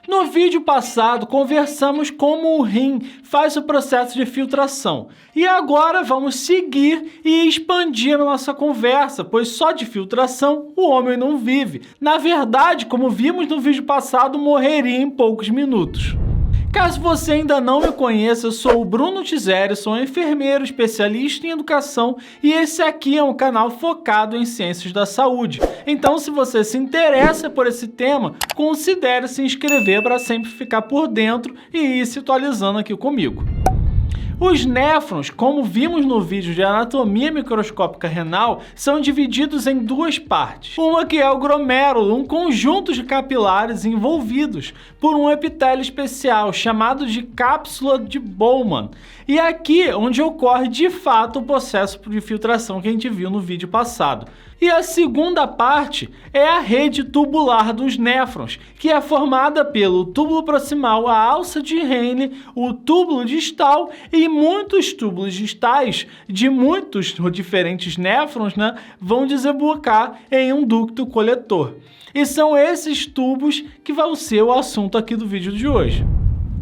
No vídeo passado, conversamos como o rim faz o processo de filtração. E agora vamos seguir e expandir a nossa conversa, pois só de filtração o homem não vive. Na verdade, como vimos no vídeo passado, morreria em poucos minutos. Caso você ainda não me conheça, eu sou o Bruno Tizério, sou enfermeiro especialista em educação e esse aqui é um canal focado em ciências da saúde. Então, se você se interessa por esse tema, considere se inscrever para sempre ficar por dentro e ir se atualizando aqui comigo. Os néfrons, como vimos no vídeo de anatomia microscópica renal, são divididos em duas partes. Uma que é o glomérulo, um conjunto de capilares envolvidos por um epitélio especial chamado de cápsula de Bowman. E aqui onde ocorre de fato o processo de filtração que a gente viu no vídeo passado. E a segunda parte é a rede tubular dos néfrons, que é formada pelo túbulo proximal, a alça de Henle, o túbulo distal e muitos túbulos distais de muitos diferentes néfrons, vão desembocar em um ducto coletor. E são esses tubos que vão ser o assunto aqui do vídeo de hoje.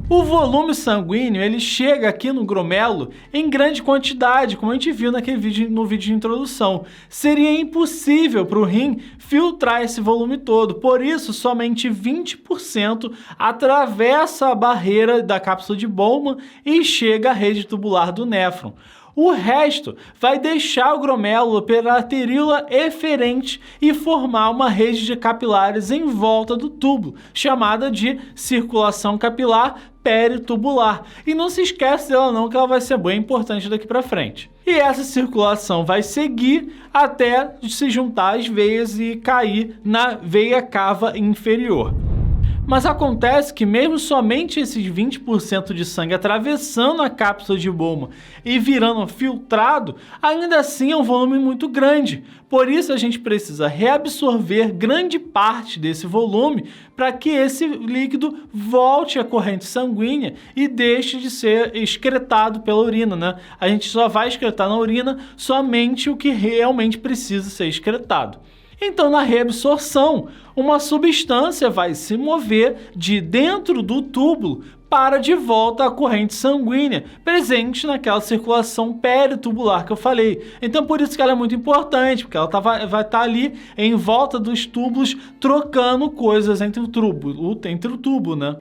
O volume sanguíneo ele chega aqui no glomérulo em grande quantidade, como a gente viu no vídeo de introdução. Seria impossível para o rim filtrar esse volume todo, por isso somente 20% atravessa a barreira da cápsula de Bowman e chega à rede tubular do néfron. O resto vai deixar o glomérulo pela arteríola eferente e formar uma rede de capilares em volta do túbulo, chamada de circulação capilar peritubular. E não se esquece dela não, que ela vai ser bem importante daqui para frente. E essa circulação vai seguir até se juntar às veias e cair na veia cava inferior. Mas acontece que mesmo somente esses 20% de sangue atravessando a cápsula de Bowman e virando filtrado, ainda assim é um volume muito grande. Por isso a gente precisa reabsorver grande parte desse volume para que esse líquido volte à corrente sanguínea e deixe de ser excretado pela urina, A gente só vai excretar na urina somente o que realmente precisa ser excretado. Então, na reabsorção, uma substância vai se mover de dentro do túbulo para de volta à corrente sanguínea, presente naquela circulação peritubular que eu falei. Então, por isso que ela é muito importante, porque ela vai estar ali em volta dos túbulos, trocando coisas entre o tubo,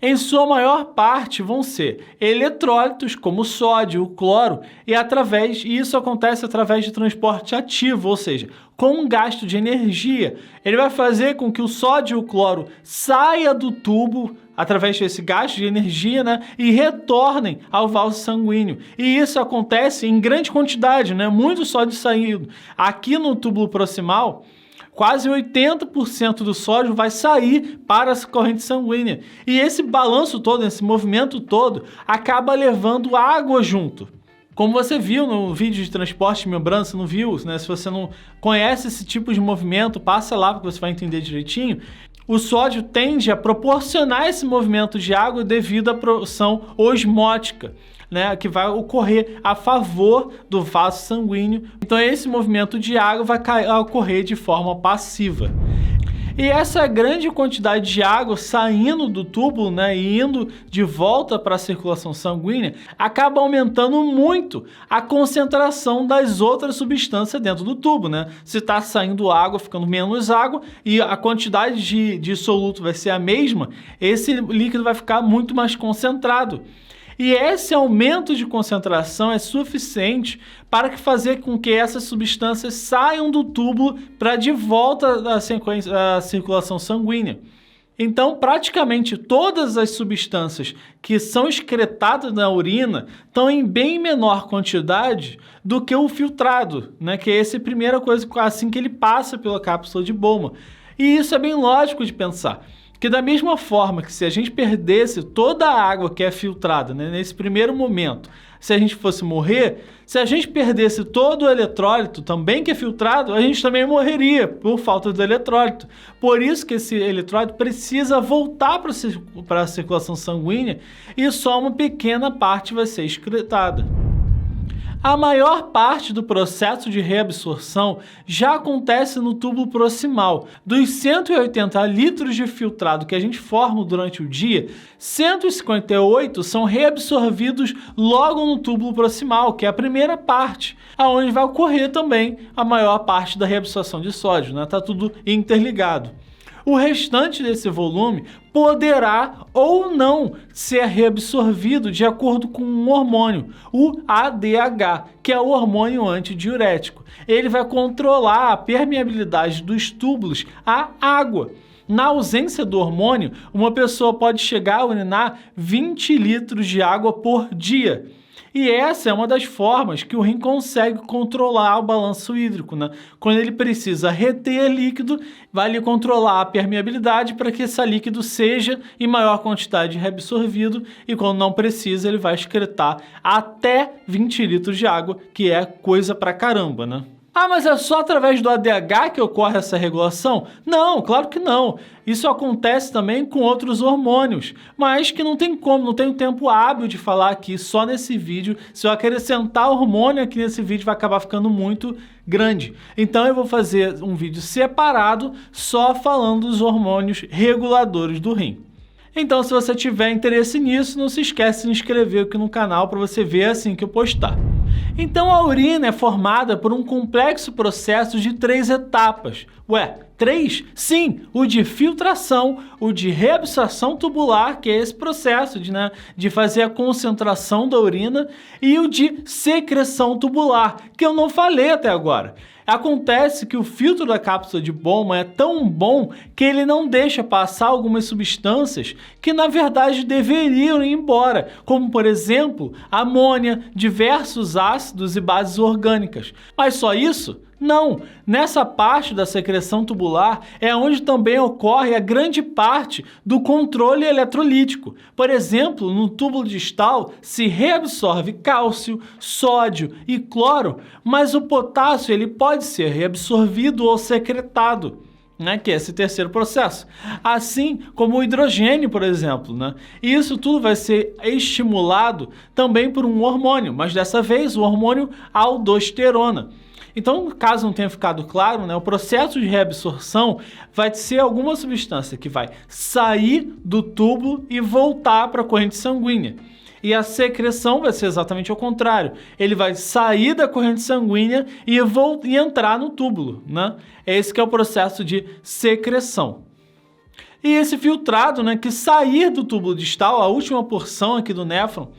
Em sua maior parte vão ser eletrólitos, como o sódio, o cloro, e isso acontece através de transporte ativo, ou seja, com um gasto de energia. Ele vai fazer com que o sódio e o cloro saia do tubo através desse gasto de energia, e retornem ao vaso sanguíneo. E isso acontece em grande quantidade, muito sódio saindo. Aqui no túbulo proximal, quase 80% do sódio vai sair para a corrente sanguínea. E esse balanço todo, esse movimento todo, acaba levando água junto. Como você viu no vídeo de transporte de membrana, se não viu, Se você não conhece esse tipo de movimento, passa lá porque você vai entender direitinho. O sódio tende a proporcionar esse movimento de água devido à produção osmótica, que vai ocorrer a favor do vaso sanguíneo. Então esse movimento de água vai ocorrer de forma passiva. E essa grande quantidade de água saindo do túbulo, e indo de volta para a circulação sanguínea, acaba aumentando muito a concentração das outras substâncias dentro do tubo, Se está saindo água, ficando menos água, e a quantidade de soluto vai ser a mesma, esse líquido vai ficar muito mais concentrado. E esse aumento de concentração é suficiente para fazer com que essas substâncias saiam do túbulo para de volta da circulação sanguínea. Então, praticamente todas as substâncias que são excretadas na urina estão em bem menor quantidade do que o filtrado, que é essa primeira coisa assim que ele passa pela cápsula de Bowman. E isso é bem lógico de pensar. Que da mesma forma que se a gente perdesse toda a água que é filtrada, nesse primeiro momento, se a gente fosse morrer, se a gente perdesse todo o eletrólito também que é filtrado, a gente também morreria por falta do eletrólito. Por isso que esse eletrólito precisa voltar para a circulação sanguínea e só uma pequena parte vai ser excretada. A maior parte do processo de reabsorção já acontece no túbulo proximal. Dos 180 litros de filtrado que a gente forma durante o dia, 158 são reabsorvidos logo no túbulo proximal, que é a primeira parte, aonde vai ocorrer também a maior parte da reabsorção de sódio, né? Tá tudo interligado. O restante desse volume poderá ou não ser reabsorvido de acordo com um hormônio, o ADH, que é o hormônio antidiurético. Ele vai controlar a permeabilidade dos túbulos à água. Na ausência do hormônio, uma pessoa pode chegar a urinar 20 litros de água por dia. E essa é uma das formas que o rim consegue controlar o balanço hídrico, né? Quando ele precisa reter líquido, vai lhe controlar a permeabilidade para que esse líquido seja em maior quantidade reabsorvido, e quando não precisa, ele vai excretar até 20 litros de água, que é coisa pra caramba, né? Ah, mas é só através do ADH que ocorre essa regulação? Não, claro que não. Isso acontece também com outros hormônios, mas que não tem como, não tenho tempo hábil de falar aqui só nesse vídeo. Se eu acrescentar hormônio aqui nesse vídeo, vai acabar ficando muito grande. Então eu vou fazer um vídeo separado só falando dos hormônios reguladores do rim. Então, se você tiver interesse nisso, não se esquece de se inscrever aqui no canal para você ver assim que eu postar. Então, a urina é formada por um complexo processo de 3 etapas. Ué, 3? Sim, o de filtração, o de reabsorção tubular, que é esse processo de fazer a concentração da urina, e o de secreção tubular, que eu não falei até agora. Acontece que o filtro da cápsula de Bowman é tão bom que ele não deixa passar algumas substâncias que na verdade deveriam ir embora, como por exemplo, amônia, diversos ácidos e bases orgânicas. Mas só isso? Não, nessa parte da secreção tubular é onde também ocorre a grande parte do controle eletrolítico. Por exemplo, no túbulo distal se reabsorve cálcio, sódio e cloro, mas o potássio ele pode ser reabsorvido ou secretado, que é esse terceiro processo. Assim como o hidrogênio, por exemplo. E isso tudo vai ser estimulado também por um hormônio, mas dessa vez o hormônio aldosterona. Então, caso não tenha ficado claro, o processo de reabsorção vai ser alguma substância que vai sair do tubo e voltar para a corrente sanguínea. E a secreção vai ser exatamente ao contrário. Ele vai sair da corrente sanguínea e entrar no túbulo. Esse que é o processo de secreção. E esse filtrado, que sair do túbulo distal, a última porção aqui do néfron,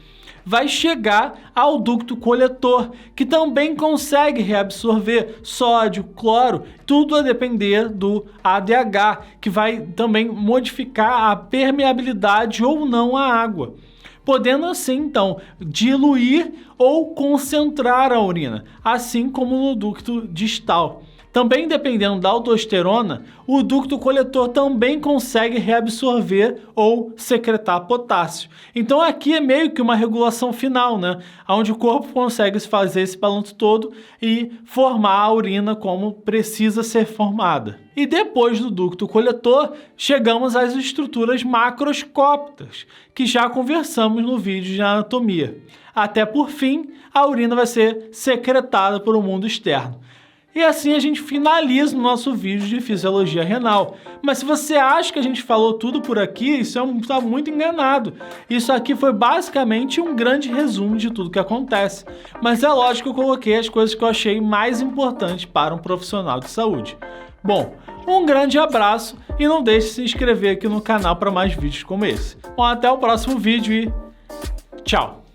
vai chegar ao ducto coletor, que também consegue reabsorver sódio, cloro, tudo a depender do ADH, que vai também modificar a permeabilidade ou não à água, podendo assim, então, diluir ou concentrar a urina, assim como no ducto distal. Também dependendo da aldosterona, o ducto coletor também consegue reabsorver ou secretar potássio. Então aqui é meio que uma regulação final, onde o corpo consegue fazer esse balanço todo e formar a urina como precisa ser formada. E depois do ducto coletor, chegamos às estruturas macroscópicas, que já conversamos no vídeo de anatomia. Até por fim, a urina vai ser secretada para o mundo externo. E assim a gente finaliza o nosso vídeo de fisiologia renal. Mas se você acha que a gente falou tudo por aqui, isso está muito enganado. Isso aqui foi basicamente um grande resumo de tudo que acontece. Mas é lógico que eu coloquei as coisas que eu achei mais importantes para um profissional de saúde. Bom, um grande abraço e não deixe de se inscrever aqui no canal para mais vídeos como esse. Bom, até o próximo vídeo e tchau!